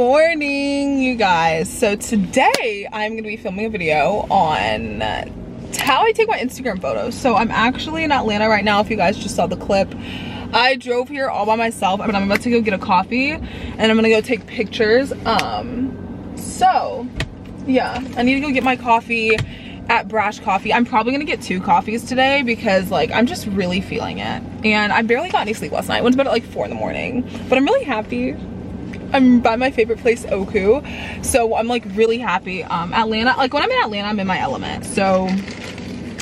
morning, you guys. So today I'm gonna be filming a video on how I take my Instagram photos. So I'm actually in Atlanta right now. If you guys just saw the clip, I drove here all by myself, but I'm about to go get a coffee and I'm gonna go take pictures. So yeah, I need to go get my coffee at Brash Coffee. I'm probably gonna get 2 coffees today because like I'm just really feeling it, and I barely got any sleep last night. I went to bed at like 4 in the morning, but I'm really happy. I'm by my favorite place, Oku, so I'm like really happy. Atlanta, like when I'm in Atlanta, I'm in my element, so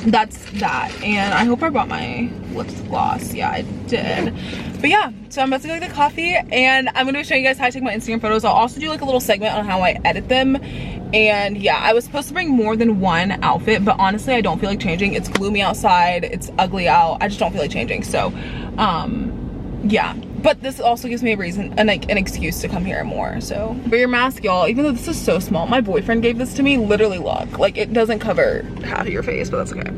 that's that. And I hope I brought my lip gloss. Yeah, I did. But yeah, so I'm about to go get the coffee and I'm gonna show you guys how I take my Instagram photos. I'll also do like a little segment on how I edit them. And yeah, I was supposed to bring more than one outfit, but honestly I don't feel like changing. It's gloomy outside, it's ugly out, I just don't feel like changing. So yeah, but this also gives me a reason and like an excuse to come here more. So wear your mask, y'all. Even though this is so small, my boyfriend gave this to me. Literally, look, like it doesn't cover half of your face, but that's okay.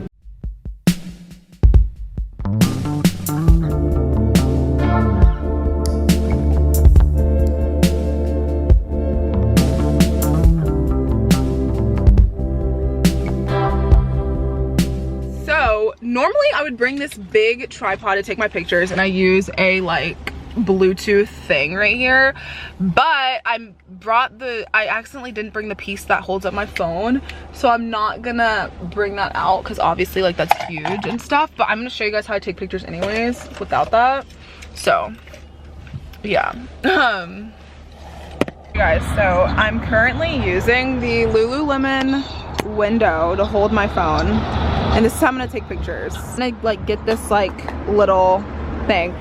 Normally I would bring this big tripod to take my pictures, and I use a like Bluetooth thing right here, but I accidentally didn't bring the piece that holds up my phone, so I'm not gonna bring that out because obviously like that's huge and stuff, but I'm gonna show you guys how I take pictures anyways without that. So yeah. Guys, so I'm currently using the Lululemon window to hold my phone, and this is how I'm gonna take pictures. And I like get this like little thing.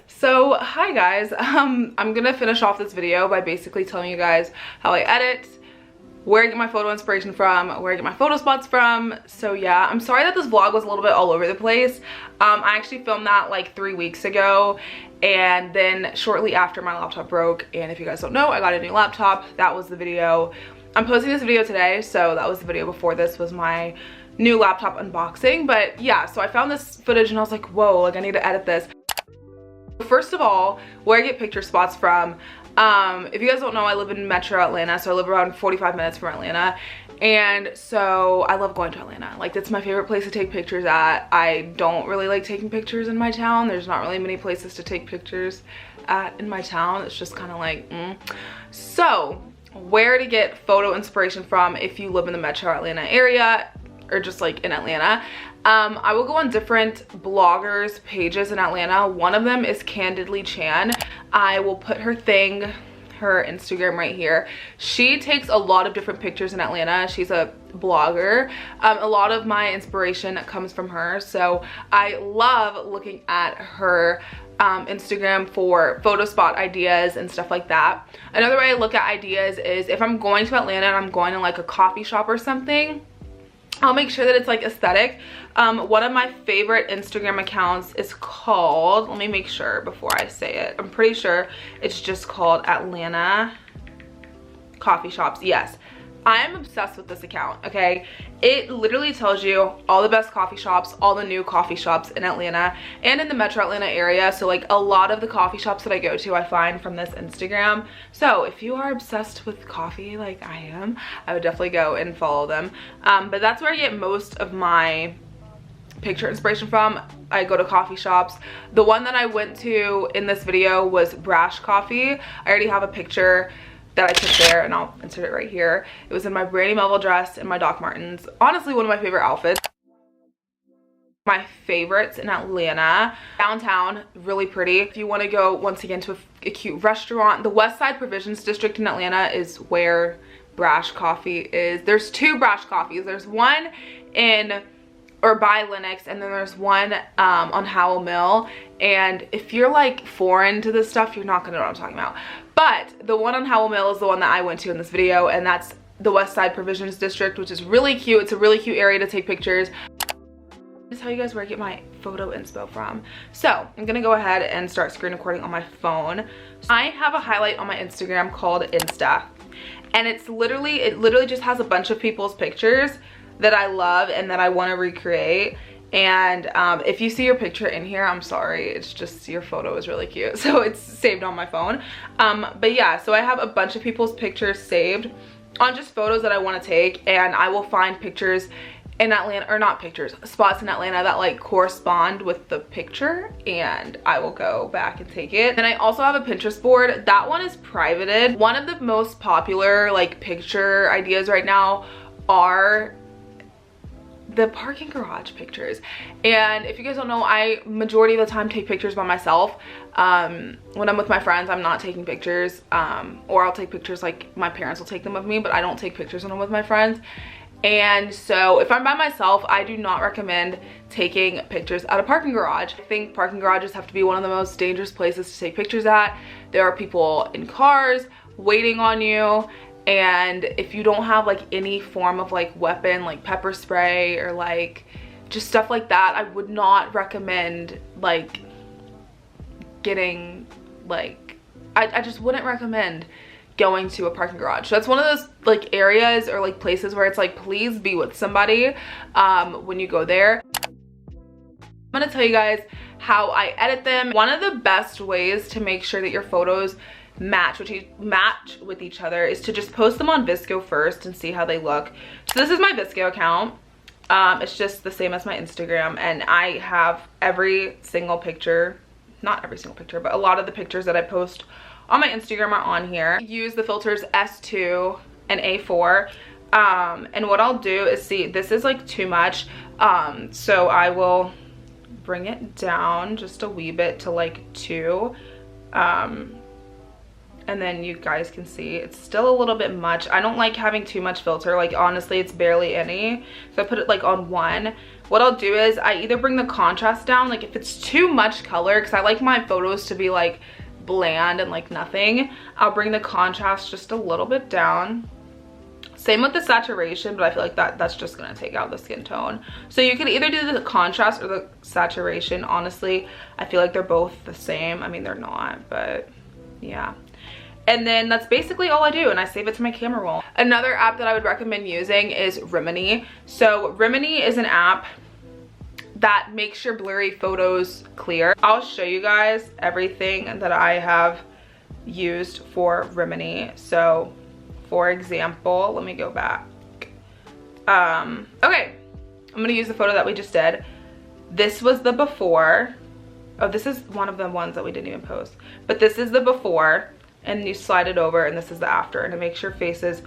So hi guys, I'm gonna finish off this video by basically telling you guys how I edit, where I get my photo inspiration from, where I get my photo spots from. So yeah, I'm sorry that this vlog was a little bit all over the place. I actually filmed that like 3 weeks ago, and then shortly after my laptop broke, and if you guys don't know, I got a new laptop. That was the video. I'm posting this video today, so that was the video before this was my new laptop unboxing. But yeah, so I found this footage and I was like, whoa, like I need to edit this. First of all, where I get picture spots from, if you guys don't know, I live in Metro Atlanta, so I live around 45 minutes from Atlanta, and so I love going to Atlanta. Like, that's my favorite place to take pictures at. I don't really like taking pictures in my town. There's not really many places to take pictures at in my town. It's just kind of like, So, where to get photo inspiration from if you live in the Metro Atlanta area, or just like in Atlanta. I will go on different bloggers pages in Atlanta. One of them is Candidly Chan. I will put her Instagram right here. She takes a lot of different pictures in Atlanta. She's a blogger. A lot of my inspiration comes from her, so I love looking at her Instagram for photo spot ideas and stuff like that. Another way I look at ideas is if I'm going to Atlanta and I'm going to like a coffee shop or something, I'll make sure that it's like aesthetic. One of my favorite Instagram accounts is called, let me make sure before I say it, I'm pretty sure it's just called Atlanta Coffee Shops. Yes, I am obsessed with this account, okay? It literally tells you all the best coffee shops, all the new coffee shops in Atlanta and in the Metro Atlanta area. So like a lot of the coffee shops that I go to, I find from this Instagram. So if you are obsessed with coffee like I am, I would definitely go and follow them. But that's where I get most of my picture inspiration from. I go to coffee shops. The one that I went to in this video was Brash Coffee. I already have a picture that I took there, and I'll insert it right here. It was in my Brandy Melville dress and my Doc Martens. Honestly, one of my favorite outfits. My favorites in Atlanta. Downtown, really pretty. If you want to go once again to a cute restaurant, the West Side Provisions District in Atlanta is where Brash Coffee is. There's 2 Brash Coffees. There's one in or by Linux, and then there's one on Howell Mill. And if you're like foreign to this stuff, you're not gonna know what I'm talking about. But the one on Howell Mill is the one that I went to in this video, and that's the West Side Provisions District, which is really cute. It's a really cute area to take pictures. Just tell you guys where I get my photo inspo from. So I'm gonna go ahead and start screen recording on my phone. I have a highlight on my Instagram called Insta, and it literally just has a bunch of people's pictures that I love and that I want to recreate. And if you see your picture in here, I'm sorry, it's just your photo is really cute, so it's saved on my phone. But yeah, so I have a bunch of people's pictures saved on just photos that I want to take, and I will find pictures in Atlanta, or not pictures, spots in Atlanta that like correspond with the picture, and I will go back and take it. And I also have a Pinterest board. That one is privated. One of the most popular like picture ideas right now are the parking garage pictures. And if you guys don't know, I majority of the time take pictures by myself. When I'm with my friends, I'm not taking pictures, or I'll take pictures, like my parents will take them of me, but I don't take pictures when I'm with my friends. And so if I'm by myself, I do not recommend taking pictures at a parking garage. I think parking garages have to be one of the most dangerous places to take pictures at. There are people in cars waiting on you, and if you don't have like any form of like weapon, like pepper spray or like just stuff like that, I would not recommend like getting like, I just wouldn't recommend going to a parking garage. So that's one of those like areas or like places where it's like, please be with somebody when you go there. I'm gonna tell you guys how I edit them. One of the best ways to make sure that your photos match with each other is to just post them on VSco first and see how they look. So this is my VSco account. It's just the same as my Instagram, and I have every single picture, not every single picture, but a lot of the pictures that I post on my Instagram are on here. I use the filters S2 and A4, and what I'll do is, see, this is like too much, so I will bring it down just a wee bit to like 2, and then you guys can see it's still a little bit much. I don't like having too much filter, like honestly it's barely any, so I put it like on 1. What I'll do is I either bring the contrast down, like if it's too much color, because I like my photos to be like bland and like nothing, I'll bring the contrast just a little bit down. Same with the saturation, but I feel like that's just gonna take out the skin tone. So you can either do the contrast or the saturation. Honestly, I feel like they're both the same. I mean, they're not, but yeah. And then that's basically all I do, and I save it to my camera roll. Another app that I would recommend using is Rimini. So Rimini is an app that makes your blurry photos clear. I'll show you guys everything that I have used for Rimini. So for example, let me go back. Okay, I'm gonna use the photo that we just did. This was the before. Oh, this is one of the ones that we didn't even post, but this is the before, and you slide it over, and this is the after, and it makes your faces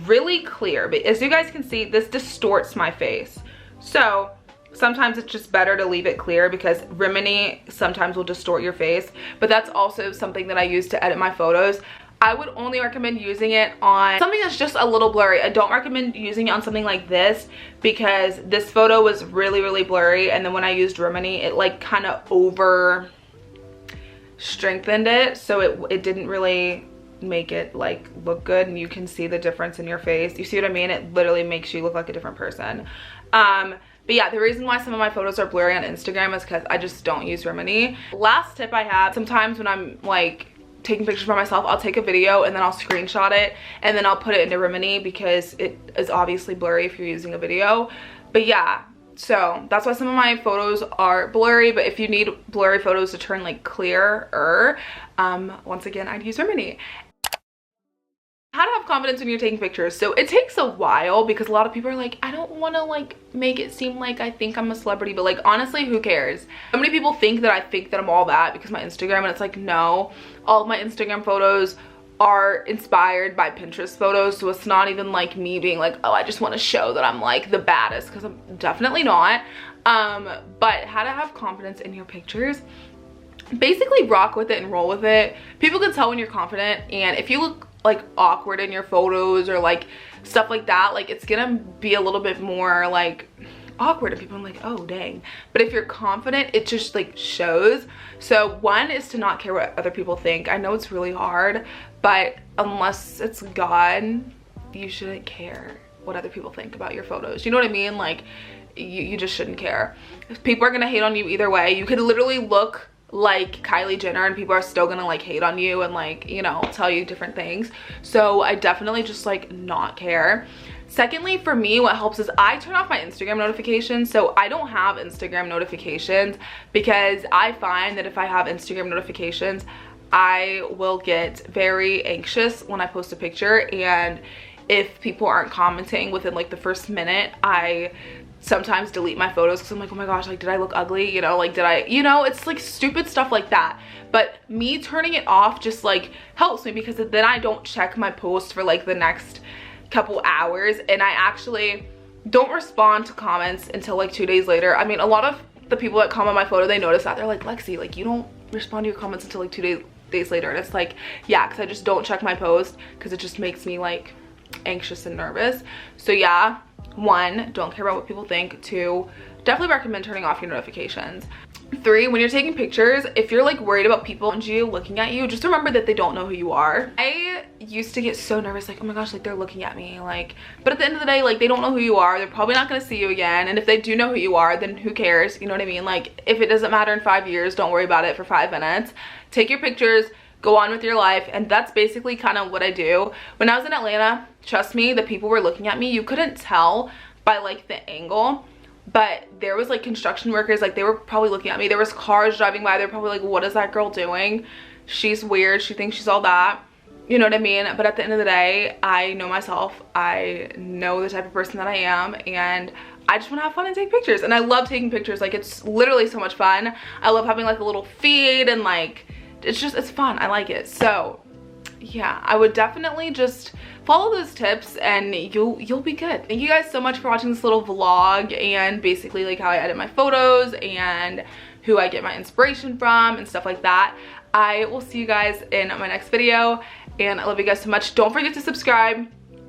really clear. But as you guys can see, this distorts my face. So sometimes it's just better to leave it clear, because Rimini sometimes will distort your face, but that's also something that I use to edit my photos. I would only recommend using it on something that's just a little blurry. I don't recommend using it on something like this, because this photo was really, really blurry, and then when I used Rimini, it like kind of over strengthened it, so it didn't really make it like look good, and you can see the difference in your face. You see what I mean? It literally makes you look like a different person. But yeah, the reason why some of my photos are blurry on Instagram is because I just don't use Rimini. Last tip I have, sometimes when I'm like taking pictures by myself, I'll take a video and then I'll screenshot it and then I'll put it into Rimini, because it is obviously blurry if you're using a video. But yeah, so that's why some of my photos are blurry, but if you need blurry photos to turn like clearer, once again, I'd use Rimini. How to have confidence when you're taking pictures. So it takes a while, because a lot of people are like, I don't want to like make it seem like I think I'm a celebrity, but like honestly, who cares? How many people think that I think that I'm all that because my Instagram, and it's like, no, all of my Instagram photos are inspired by Pinterest photos, so it's not even like me being like, oh, I just want to show that I'm like the baddest, because I'm definitely not. But how to have confidence in your pictures, basically rock with it and roll with it. People can tell when you're confident, and if you look like awkward in your photos or like stuff like that, like it's gonna be a little bit more like awkward and people are like, oh dang. But if you're confident, it just like shows. So one is to not care what other people think. I know it's really hard, but unless it's God, you shouldn't care what other people think about your photos. You know what I mean? Like you just shouldn't care. If people are gonna hate on you either way. You could literally look like Kylie Jenner and people are still gonna like hate on you and like, you know, tell you different things. So I definitely just like not care. Secondly, for me, what helps is I turn off my Instagram notifications. So I don't have Instagram notifications because I find that if I have Instagram notifications, I will get very anxious when I post a picture, and if people aren't commenting within like the first minute, I sometimes delete my photos because I'm like, oh my gosh, like did I look ugly, you know, like did I, you know, it's like stupid stuff like that. But me turning it off just like helps me, because then I don't check my post for like the next couple hours, and I actually don't respond to comments until like 2 days later. I mean, a lot of the people that comment my photo, they notice that. They're like, Lexi, like you don't respond to your comments until like 2 days later. And it's like, yeah, because I just don't check my post because it just makes me like anxious and nervous. So yeah, 1, don't care about what people think. 2, definitely recommend turning off your notifications. 3, when you're taking pictures, if you're like worried about people around you looking at you, just remember that they don't know who you are. I used to get so nervous, like, oh my gosh, like they're looking at me, like, but at the end of the day, like they don't know who you are. They're probably not going to see you again, and if they do know who you are, then who cares? You know what I mean? Like if it doesn't matter in 5 years, don't worry about it for 5 minutes. Take your pictures, go on with your life. And that's basically kind of what I do. When I was in Atlanta, trust me, the people were looking at me. You couldn't tell by like the angle, but there was like construction workers, like they were probably looking at me. There was cars driving by. They're probably like, what is that girl doing? She's weird. She thinks she's all that. You know what I mean? But at the end of the day, I know myself. I know the type of person that I am, and I just want to have fun and take pictures. And I love taking pictures. Like it's literally so much fun. I love having like a little feed, and like it's fun. I like it. So yeah, I would definitely just follow those tips and you'll be good. Thank you guys so much for watching this little vlog, and basically like how I edit my photos and who I get my inspiration from and stuff like that. I will see you guys in my next video, and I love you guys so much. Don't forget to subscribe.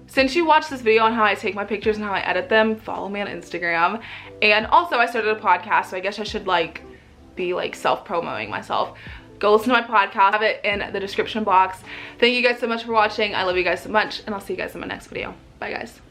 Since you watched this video on how I take my pictures and how I edit them, follow me on Instagram. And also I started a podcast, so I guess I should like be like self-promoting myself. Go listen to my podcast. I have it in the description box. Thank you guys so much for watching. I love you guys so much, and I'll see you guys in my next video. Bye guys.